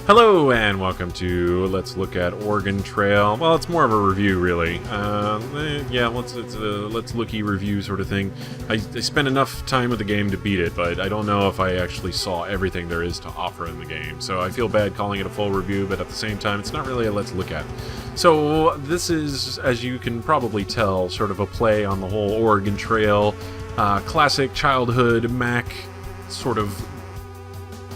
Hello and welcome to Let's Look at Oregon Trail. Well, it's more of a review, really. Yeah, it's a let's looky review sort of thing. I spent enough time with the game to beat it, but I don't know if I actually saw everything there is to offer in the game. So I feel bad calling it a full review, but at the same time, it's not really a let's look at. So this is, as you can probably tell, sort of a play on the whole Oregon Trail, classic childhood Mac sort of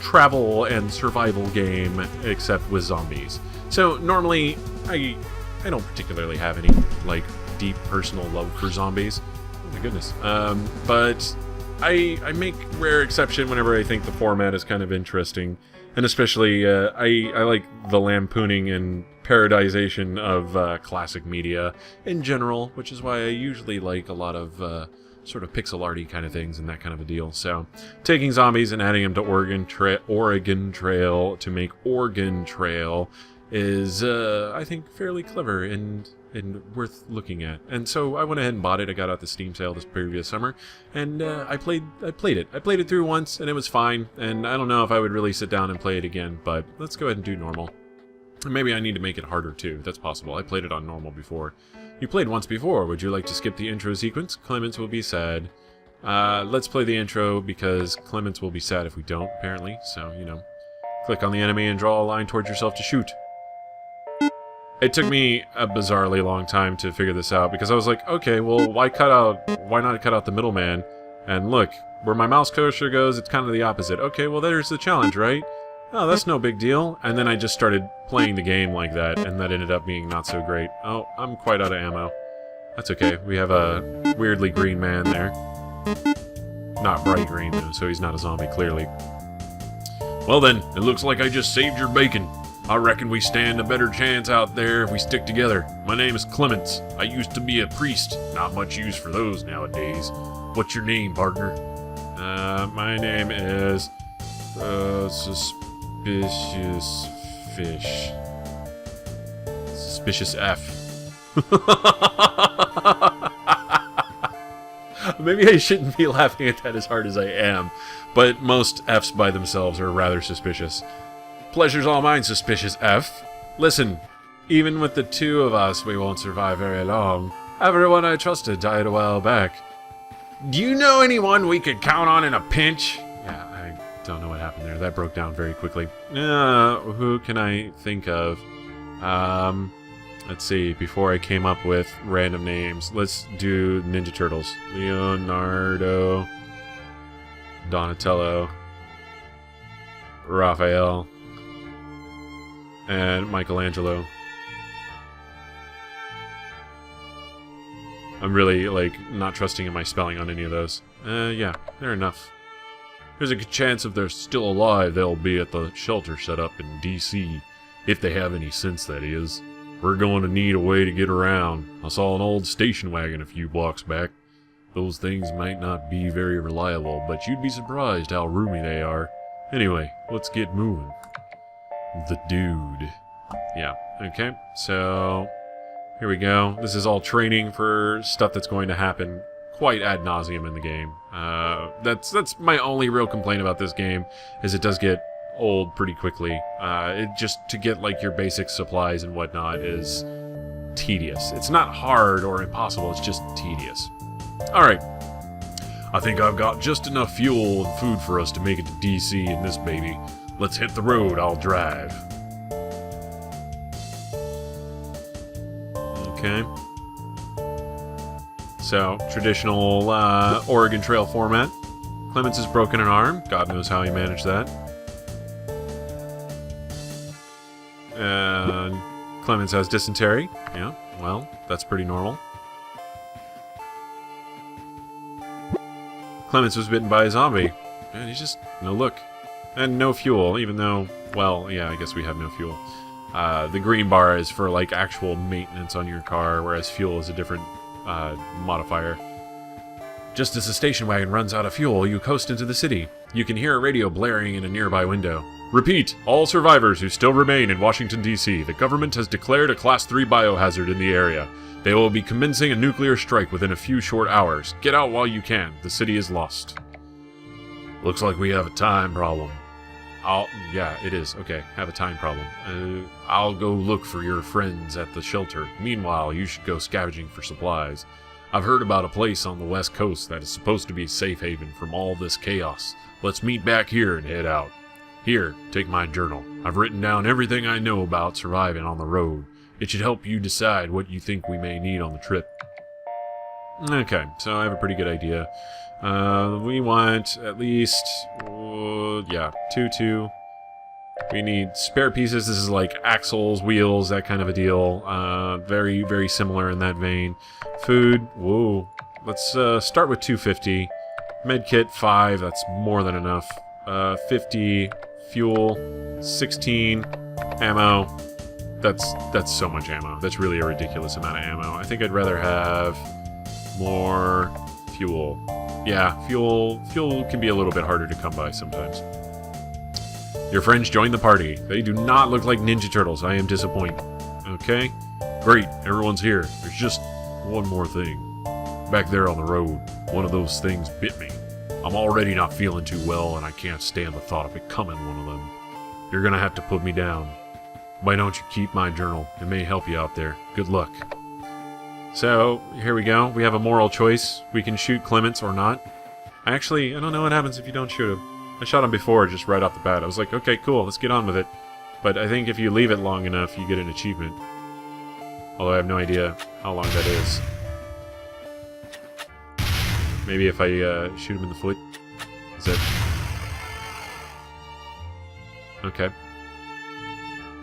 travel and survival game, except with zombies. So normally I don't particularly have any like deep personal love for zombies. Oh my goodness. But I make rare exception whenever I think the format is kind of interesting, and especially I like the lampooning and parodization of classic media in general, which is why I usually like a lot of sort of pixel arty kind of things and that kind of a deal. So taking zombies and adding them to Oregon Trail to make Oregon Trail is I think fairly clever and worth looking at. And so I went ahead and bought it. I got out the Steam sale this previous summer, and I played it. I played it through once and it was fine, and I don't know if I would really sit down and play it again, but let's go ahead and do normal. And maybe I need to make it harder too. That's possible. I played it on normal before. You played once before. Would you like to skip the intro sequence? Clements will be sad. Let's play the intro because Clements will be sad if we don't, apparently. So, you know, click on the enemy and draw a line towards yourself to shoot. It took me a bizarrely long time to figure this out because I was like, okay, well, why not cut out the middleman? And look, where my mouse cursor goes, it's kind of the opposite. Okay, well, there's the challenge, right? Oh, that's no big deal. And then I just started playing the game like that, and that ended up being not so great. Oh, I'm quite out of ammo. That's okay. We have a weirdly green man there. Not bright green, though, so he's not a zombie, clearly. Well then, it looks like I just saved your bacon. I reckon we stand a better chance out there if we stick together. My name is Clements. I used to be a priest. Not much use for those nowadays. What's your name, partner? My name is... Suspicious Fish. Suspicious F. Maybe I shouldn't be laughing at that as hard as I am, but most Fs by themselves are rather suspicious. Pleasure's all mine, Suspicious F. Listen, even with the two of us, we won't survive very long. Everyone I trusted died a while back. Do you know anyone we could count on in a pinch? Yeah, I don't know what happened there. That broke down very quickly. Who can I think of? Let's see. Before I came up with random names, let's do Ninja Turtles. Leonardo, Donatello, Raphael, and Michelangelo. I'm really, like, not trusting in my spelling on any of those. Yeah, they're enough. There's a good chance if they're still alive, they'll be at the shelter set up in D.C. If they have any sense, that is. We're going to need a way to get around. I saw an old station wagon a few blocks back. Those things might not be very reliable, but you'd be surprised how roomy they are. Anyway, let's get moving. The dude. Yeah, okay, so... here we go. This is all training for stuff that's going to happen quite ad nauseum in the game. That's my only real complaint about this game, is it does get old pretty quickly. It just to get like your basic supplies and whatnot is tedious. It's not hard or impossible, it's just tedious. Alright. I think I've got just enough fuel and food for us to make it to DC in this baby. Let's hit the road, I'll drive. Okay. So, traditional Oregon Trail format. Clements has broken an arm. God knows how he managed that. And Clements has dysentery. Yeah, well, that's pretty normal. Clements was bitten by a zombie. And he's just no look. And no fuel, even though, well, yeah, I guess we have no fuel. The green bar is for, like, actual maintenance on your car, whereas fuel is a different modifier. Just as the station wagon runs out of fuel, you coast into the city. You can hear a radio blaring in a nearby window. Repeat, all survivors who still remain in Washington, D.C., the government has declared a Class 3 biohazard in the area. They will be commencing a nuclear strike within a few short hours. Get out while you can. The city is lost. Looks like we have a time problem. Yeah, it is. Okay, have a time problem. I'll go look for your friends at the shelter. Meanwhile, you should go scavenging for supplies. I've heard about a place on the west coast that is supposed to be a safe haven from all this chaos. Let's meet back here and head out. Here, take my journal. I've written down everything I know about surviving on the road. It should help you decide what you think we may need on the trip. Okay, so I have a pretty good idea. We want at least, yeah, two. We need spare pieces. This is like axles, wheels, that kind of a deal. Very, very similar in that vein. Food, whoa. Let's start with 250. Medkit, 5, that's more than enough. 50, fuel, 16, ammo. That's so much ammo. That's really a ridiculous amount of ammo. I think I'd rather have more fuel. Yeah, fuel can be a little bit harder to come by sometimes. Your friends joined the party. They do not look like Ninja Turtles. I am disappointed. Okay? Great, everyone's here. There's just one more thing. Back there on the road, one of those things bit me. I'm already not feeling too well, and I can't stand the thought of becoming one of them. You're gonna have to put me down. Why don't you keep my journal? It may help you out there. Good luck. So, here we go. We have a moral choice. We can shoot Clements or not. I don't know what happens if you don't shoot him. I shot him before, just right off the bat. I was like, okay, cool, let's get on with it. But I think if you leave it long enough, you get an achievement. Although I have no idea how long that is. Maybe if I shoot him in the foot? Is that... Okay.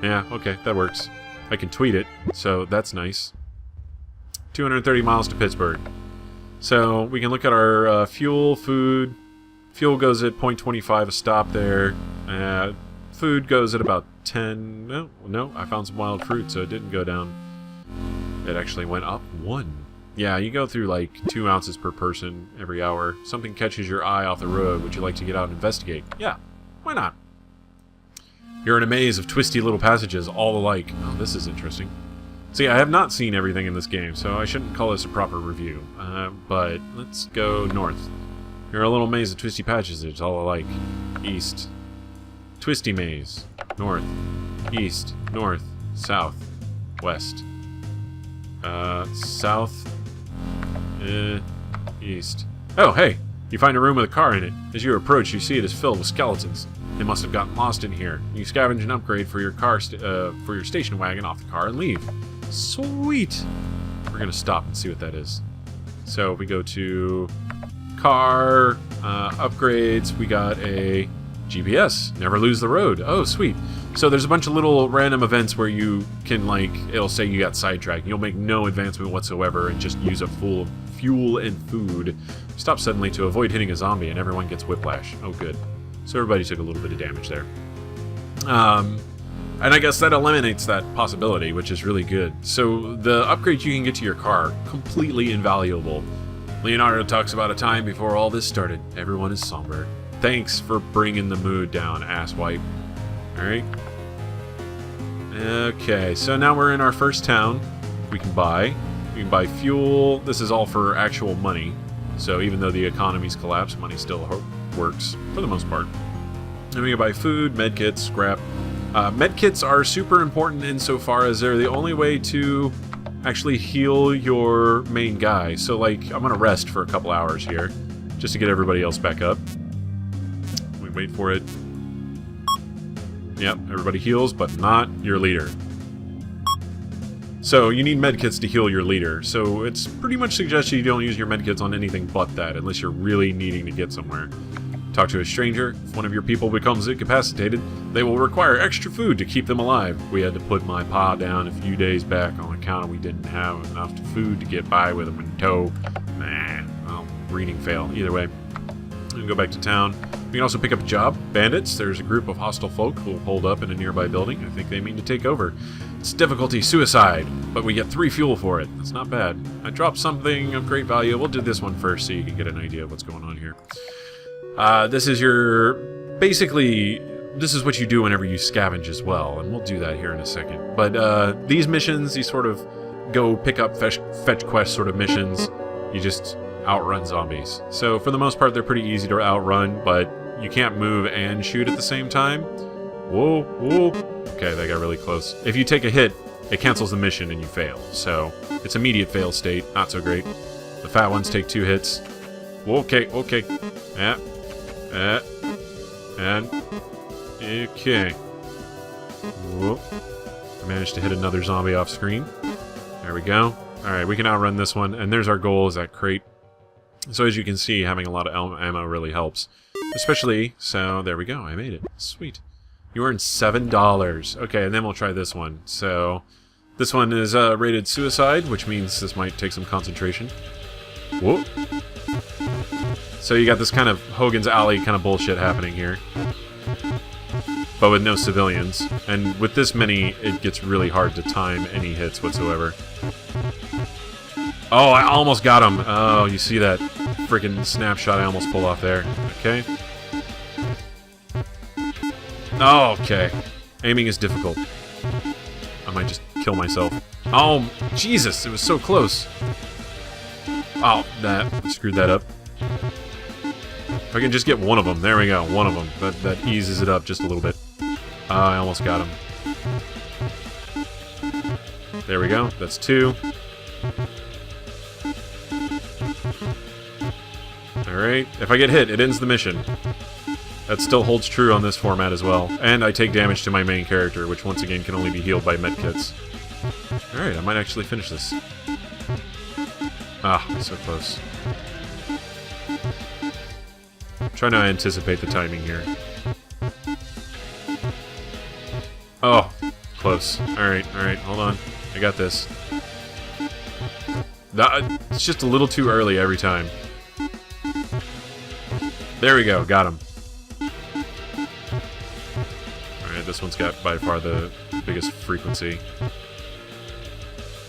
Yeah, okay, that works. I can tweet it, so that's nice. 230 miles to Pittsburgh. So we can look at our fuel, food. Fuel goes at 0.25 a stop there. Food goes at about 10. No, I found some wild fruit, so it didn't go down. It actually went up 1. Yeah, you go through like 2 ounces per person every hour. Something catches your eye off the road. Would you like to get out and investigate? Yeah, why not? You're in a maze of twisty little passages, all alike. Oh, this is interesting. See, I have not seen everything in this game, so I shouldn't call this a proper review. But let's go north. You're a little maze of twisty passages, all alike. East. Twisty maze. North. East. North. South. West. South. East. Oh, hey! You find a room with a car in it. As you approach, you see it is filled with skeletons. They must have gotten lost in here. You scavenge an upgrade for your car, for your station wagon off the car and leave. Sweet! We're gonna stop and see what that is. So we go to car, upgrades. We got a GPS. Never lose the road. Oh, sweet. So there's a bunch of little random events where you can, like, it'll say you got sidetracked. You'll make no advancement whatsoever and just use up full fuel and food. Stop suddenly to avoid hitting a zombie and everyone gets whiplash. Oh, good. So everybody took a little bit of damage there. And I guess that eliminates that possibility, which is really good. So the upgrades you can get to your car, completely invaluable. Leonardo talks about a time before all this started. Everyone is somber. Thanks for bringing the mood down, asswipe. Alright. Okay, so now we're in our first town. We can buy fuel. This is all for actual money. So even though the economy's collapsed, money still works for the most part. And we can buy food, medkits, scrap. Medkits are super important insofar as they're the only way to actually heal your main guy. So, like, I'm gonna rest for a couple hours here, just to get everybody else back up. We wait for it. Yep, everybody heals, but not your leader. So, you need medkits to heal your leader. So, it's pretty much suggested you don't use your medkits on anything but that, unless you're really needing to get somewhere. Talk to a stranger. If one of your people becomes incapacitated, they will require extra food to keep them alive. We had to put my pa down a few days back on account of we didn't have enough food to get by with him in tow. Well, reading fail. Either way. We can go back to town. We can also pick up a job. Bandits. There's a group of hostile folk who will hold up in a nearby building. I think they mean to take over. It's difficulty suicide, but we get 3 fuel for it. That's not bad. I dropped something of great value. We'll do this one first so you can get an idea of what's going on here. This is your... Basically, this is what you do whenever you scavenge as well, and we'll do that here in a second. But these missions, these sort of go pick up fetch quest sort of missions, you just outrun zombies. So for the most part, they're pretty easy to outrun, but you can't move and shoot at the same time. Whoa, whoa. Okay, that got really close. If you take a hit, it cancels the mission and you fail. So it's immediate fail state. Not so great. The fat ones take 2 hits. Okay, okay. And okay. Whoop. I managed to hit another zombie off screen. There we go. Alright, we can outrun this one. And there's our goal, is that crate. So as you can see, having a lot of ammo really helps. Especially, so there we go, I made it. Sweet. You earned $7. Okay, and then we'll try this one. So, this one is rated suicide, which means this might take some concentration. Whoop. So you got this kind of Hogan's Alley kind of bullshit happening here. But with no civilians. And with this many, it gets really hard to time any hits whatsoever. Oh, I almost got him. Oh, you see that freaking snapshot I almost pulled off there. Okay. Oh, okay. Aiming is difficult. I might just kill myself. Oh, Jesus, it was so close. Oh, I screwed that up. If I can just get one of them. There we go, one of them. That eases it up just a little bit. I almost got him. There we go, that's 2. Alright, if I get hit, it ends the mission. That still holds true on this format as well. And I take damage to my main character, which once again can only be healed by medkits. Alright, I might actually finish this. Ah, so close. Try to anticipate the timing here. Oh, close. Alright, hold on. I got this. It's just a little too early every time. There we go, got him. Alright, this one's got by far the biggest frequency.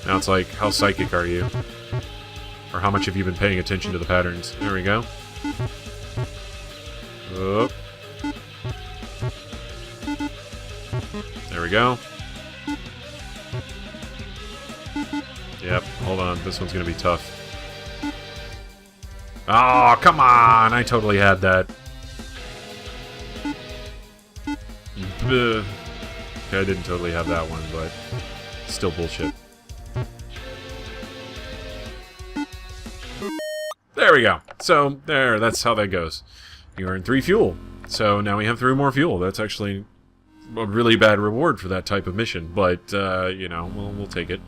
Now it's like, how psychic are you? Or how much have you been paying attention to the patterns? There we go. Oh. There we go. Yep, hold on, this one's gonna be tough. Oh, come on! I totally had that. Okay, I didn't totally have that one, but still bullshit. There we go. So, that's how that goes. You earn 3 fuel. So now we have 3 more fuel. That's actually a really bad reward for that type of mission, but, you know, we'll take it.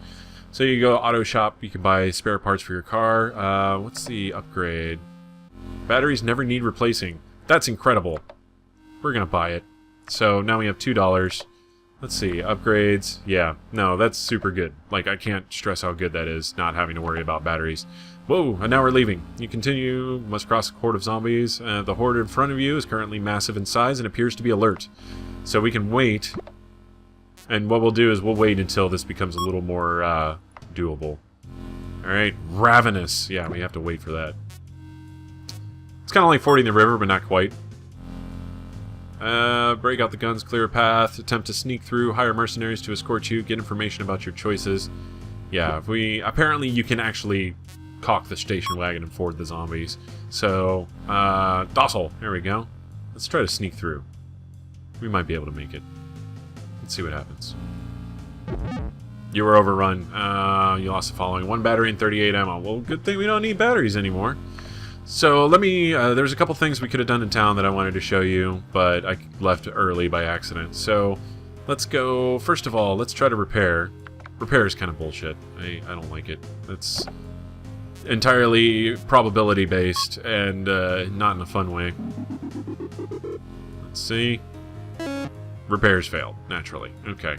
So you go auto shop, you can buy spare parts for your car. What's the upgrade? Batteries never need replacing. That's incredible. We're gonna buy it. So now we have $2. Let's see, upgrades. Yeah, no, that's super good. Like, I can't stress how good that is, not having to worry about batteries. Whoa, and now we're leaving. You continue, must cross a horde of zombies. The horde in front of you is currently massive in size and appears to be alert. So we can wait. And what we'll do is we'll wait until this becomes a little more doable. Alright, ravenous. Yeah, we have to wait for that. It's kind of like fording the river, but not quite. Break out the guns, clear a path, attempt to sneak through, hire mercenaries to escort you, get information about your choices. Yeah, apparently you can actually cock the station wagon and ford the zombies. So, docile. There we go. Let's try to sneak through. We might be able to make it. Let's see what happens. You were overrun. You lost the following. 1 battery and 38 ammo. Well, good thing we don't need batteries anymore. So let me, there's a couple things we could have done in town that I wanted to show you, but I left early by accident. So let's go, first of all, let's try to repair. Repair is kind of bullshit. I don't like it. It's entirely probability based and not in a fun way. Let's see. Repairs failed, naturally. Okay.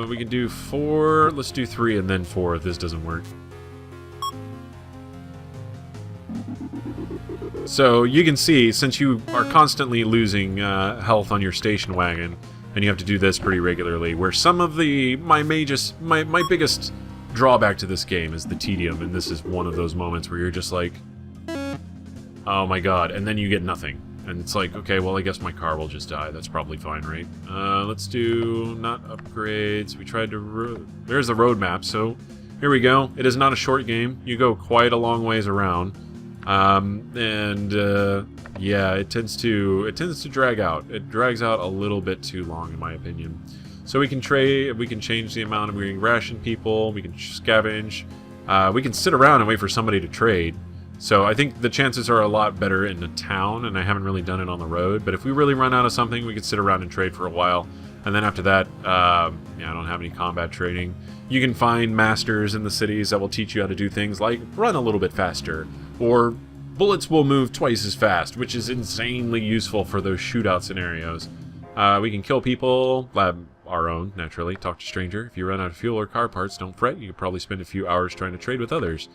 We can do 4. Let's do 3 and then 4 if this doesn't work. So you can see, since you are constantly losing health on your station wagon, and you have to do this pretty regularly, where some of my biggest drawback to this game is the tedium, and this is one of those moments where you're just like, oh my god, and then you get nothing. And it's like, okay, well, I guess my car will just die. That's probably fine, right? Let's do, not upgrades. We tried to, there's the road map, so here we go. It is not a short game. You go quite a long ways around. Yeah, it tends to drag out. It drags out a little bit too long, in my opinion. So we can trade. We can change the amount of we can ration people. We can scavenge. We can sit around and wait for somebody to trade. So I think the chances are a lot better in the town, and I haven't really done it on the road. But if we really run out of something, we could sit around and trade for a while. And then after that, yeah, I don't have any combat trading. You can find masters in the cities that will teach you how to do things like run a little bit faster, or bullets will move twice as fast, which is insanely useful for those shootout scenarios. We can kill people, our own, naturally, talk to stranger. If you run out of fuel or car parts, don't fret, you could probably spend a few hours trying to trade with others.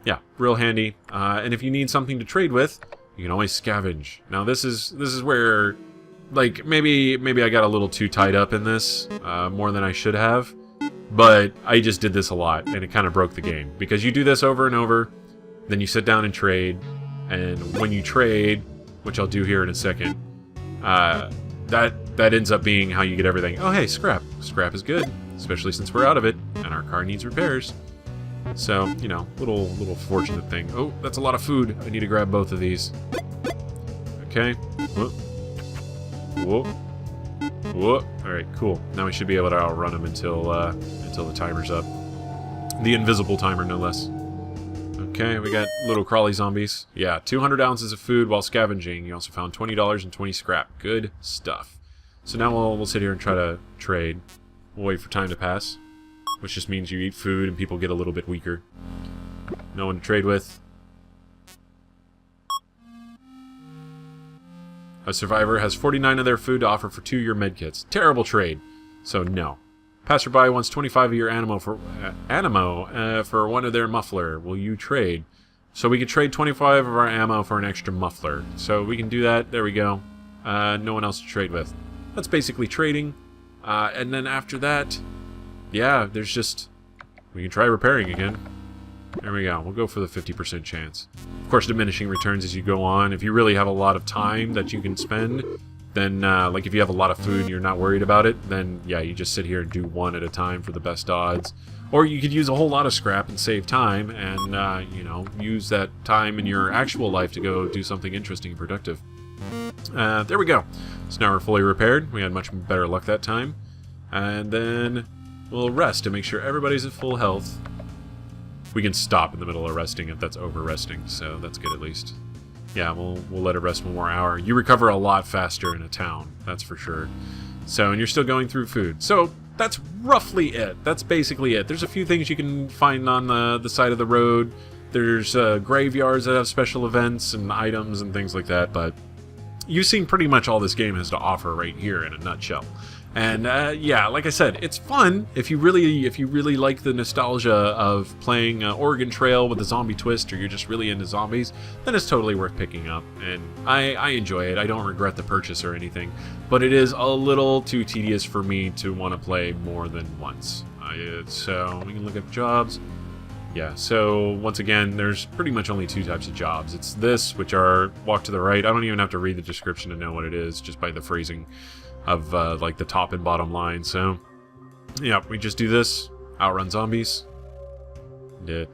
Yeah, real handy. And if you need something to trade with, you can always scavenge. Now this is where, like, maybe I got a little too tied up in this, more than I should have. But I just did this a lot, and it kind of broke the game. Because you do this over and over, then you sit down and trade, and when you trade, which I'll do here in a second, that ends up being how you get everything. Oh hey, scrap. Scrap is good, especially since we're out of it, and our car needs repairs. So, you know, little fortunate thing. Oh, that's a lot of food. I need to grab both of these. Okay. Whoa. Whoa. Whoa. Alright, cool. Now we should be able to outrun them until the timer's up. The invisible timer, no less. Okay, we got little crawly zombies. Yeah, 200 ounces of food while scavenging. You also found $20 and 20 scrap. Good stuff. So now we'll sit here and try to trade. We'll wait for time to pass, which just means you eat food and people get a little bit weaker. No one to trade with. A survivor has 49 of their food to offer for 2 of your medkits. Terrible trade. So no. Passerby wants 25 of your ammo for one of their muffler. Will you trade? So we could trade 25 of our ammo for an extra muffler. So we can do that. There we go. No one else to trade with. That's basically trading. And then after that, yeah, there's just... we can try repairing again. There we go. We'll go for the 50% chance. Of course, diminishing returns as you go on. If you really have a lot of time that you can spend, then, like if you have a lot of food and you're not worried about it, then, yeah, you just sit here and do one at a time for the best odds. Or you could use a whole lot of scrap and save time and, you know, use that time in your actual life to go do something interesting and productive. There we go. So now we're fully repaired. We had much better luck that time. And then we'll rest to make sure everybody's at full health. We can stop in the middle of resting if that's over resting, so that's good at least. Yeah, we'll let it rest one more hour. You recover a lot faster in a town, that's for sure. So, and you're still going through food. So, that's roughly it. That's basically it. There's a few things you can find on the side of the road. There's graveyards that have special events and items and things like that, but you've seen pretty much all this game has to offer right here in a nutshell. And yeah, like I said, it's fun if you really like the nostalgia of playing Oregon Trail with a zombie twist, or you're just really into zombies. Then it's totally worth picking up, and I enjoy it. I don't regret the purchase or anything, but it is a little too tedious for me to want to play more than once. So we can look at jobs. Yeah, so once again, there's pretty much only 2 types of jobs. It's this, which are walk to the right. I don't even have to read the description to know what it is, just by the phrasing of like the top and bottom line. So yeah, we just do this, outrun zombies. The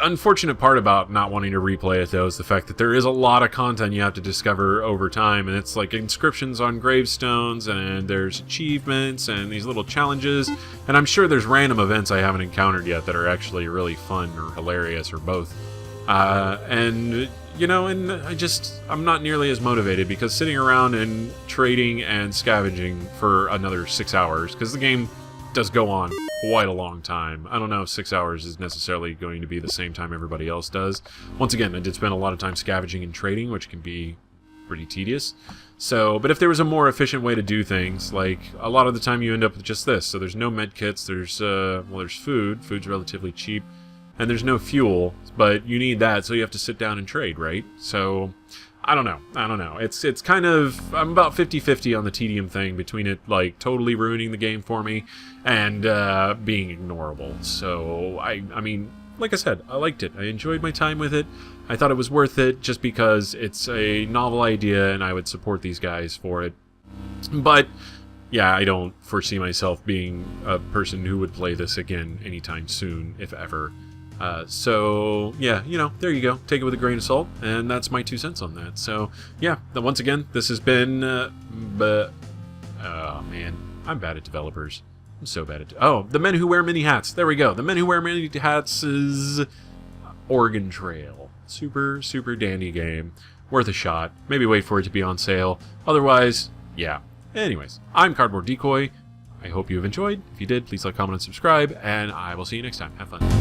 unfortunate part about not wanting to replay it, though, is the fact that there is a lot of content you have to discover over time, and it's like inscriptions on gravestones, and there's achievements, and these little challenges, and I'm sure there's random events I haven't encountered yet that are actually really fun or hilarious or both. And, you know, and I'm not nearly as motivated, because sitting around and trading and scavenging for another 6 hours, because the game does go on quite a long time. I don't know if 6 hours is necessarily going to be the same time everybody else does. Once again, I did spend a lot of time scavenging and trading, which can be pretty tedious. So, but if there was a more efficient way to do things, like a lot of the time you end up with just this. So there's no med kits, there's food. Food's relatively cheap. And there's no fuel, but you need that, so you have to sit down and trade, right? So, I don't know. It's kind of... I'm about 50-50 on the tedium thing, between it, like, totally ruining the game for me and being ignorable. So, I mean, like I said, I liked it. I enjoyed my time with it. I thought it was worth it, just because it's a novel idea, and I would support these guys for it. But, yeah, I don't foresee myself being a person who would play this again anytime soon, if ever. So yeah, there you go. Take it with a grain of salt, and that's my 2 cents on that. So yeah, once again, this has been. Oh man, I'm bad at developers. I'm so bad at. Oh, the Men Who Wear Many Hats. There we go. The Men Who Wear Many Hats is Oregon Trail. Super, super dandy game. Worth a shot. Maybe wait for it to be on sale. Otherwise, yeah. Anyways, I'm Cardboard Decoy. I hope you have enjoyed. If you did, please like, comment, and subscribe, and I will see you next time. Have fun.